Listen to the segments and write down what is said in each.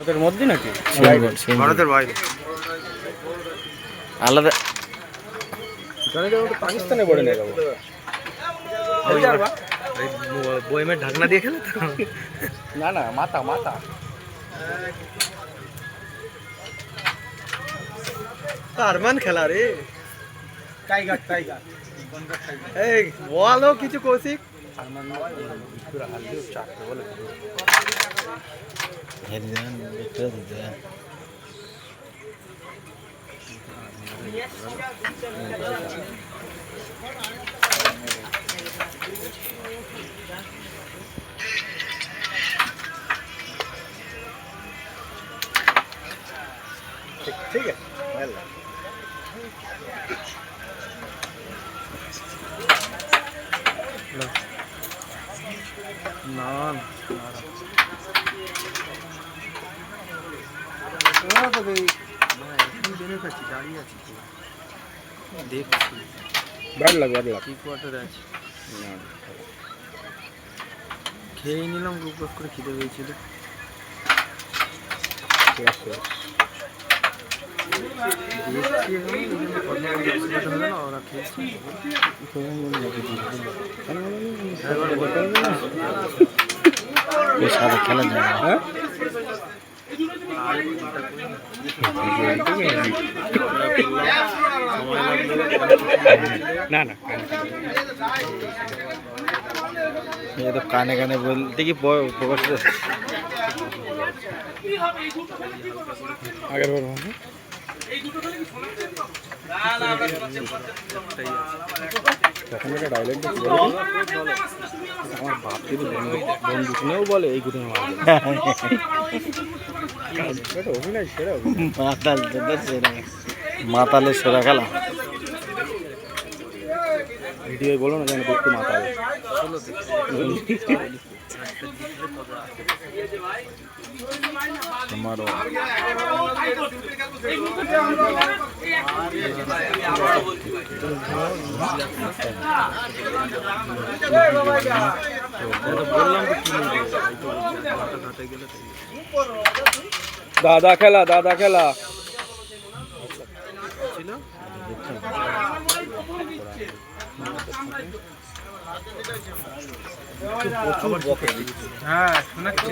ভারতের মধ্যে নাকি ভারতের বাইরে আলাদা পাকিস্তানে পড়ে নিয়ে যাবো বইমের ঢাকনা দিয়ে খেলে তো না না মাথা মাথা আরমান খেলা রে টাইগার টাইগার এই বলো কিছু কৌশিক ঠিক আছে নান দেখছি ব্যাড লাগ কি কোয়ার্টারে আছে খেয়ে নিলাম গ্রুপ করে খিদে হয়েছিল ওরা খেয়েছে সারা খেলা যায় হ্যাঁ না না ये तो काने काने बोलते कि फोकस अगर बोलो ডাইলেক্ট আমার বাপ যদি বন্ধু শুনেও বলে এই গুলো অভিনয় সেরা মাতাল মাতালের সেরা খেলা ভিডিও বলো না যেন একটু মাতাল তোমারও দাদা খেলা দাদা খেলা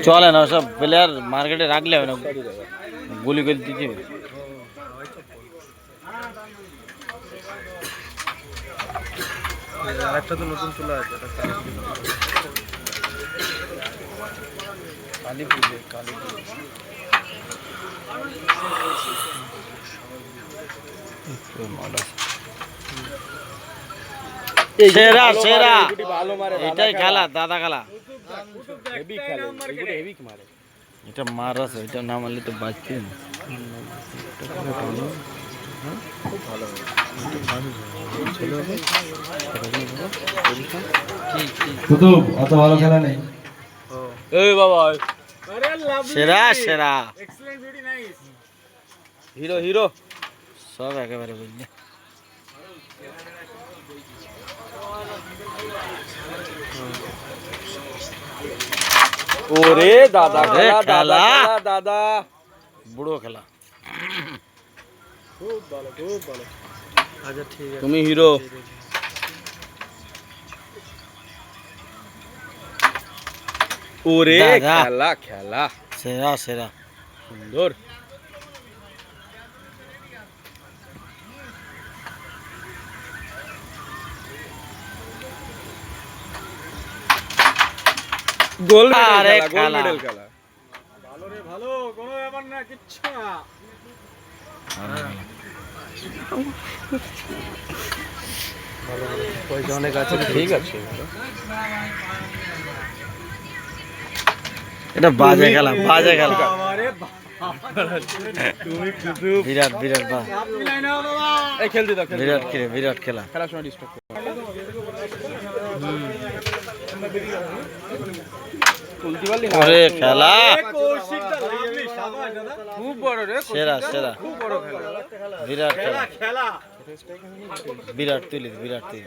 চলে না সব প্লেয়ার মার্কেটে রাখলে হবে না গুলি করে দিচ্ছে একটা তো নতুন চলে আছে কালী পুজো কালী পুজো সেরা সেরা এটাই খেলা দাদা খেলা এটা মার আছে এটা না মারলে তো বাঁচতে না অত ভালো খেলা নেই সেরা সেরা হিরো হিরো সব একেবারে বুঝলি ওরে দাদা খেলা দাদা বুড়ো খেলা খুব ভালো খুব ভালো আচ্ছা ঠিক আছে তুমি হিরো ওরে খেলা খেলা সেরা সেরা সুন্দর গোল মেডেল খেলা গোল মেডেল খেলা ভালো রে ভালো কোনো ব্যাপার না কিচ্ছু না পয়সা অনেক আছে ঠিক আছে এটা বাজে খেলা বাজে খেলা বিরাট বিরাট বা এই খেলতে দাও বিরাট খেলা বিরাট খেলা খেলার সময় ডিস্টার্ব ওরে খেলা খুব বড় রে সেরা সেরা খুব বড় খেলা বিরাট খেলা খেলা বিরাট তুলি বিরাট তুলি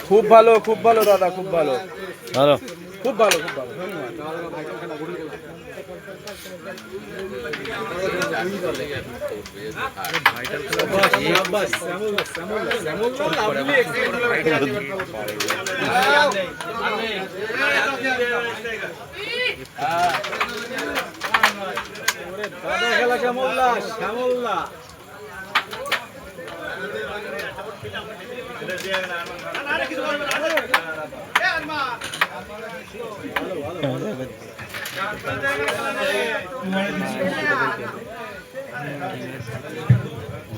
খুব ভালো দাদা, খুব ভালো, ভালো খুব ভালো, খুব ভালো। দাদা খেলা শ্যামলদা, শ্যামলদা।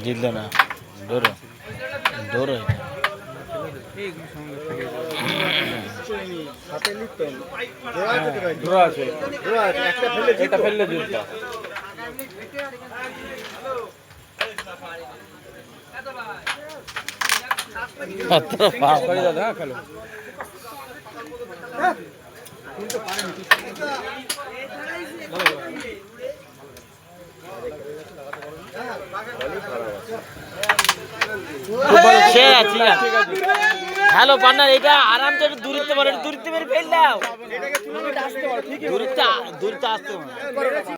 জিতলো না, ডোরো ডোরো ঘোড়া আছে, একটা ফেললে জিতবা। সরি দাদা, হ্যাঁ খেলো। হ্যালো পার্টনার, এটা আরামসে দূরত্ব পারে, দূরত্ব মেরে ফেল দাও, দূরত্ব আসতে পারে।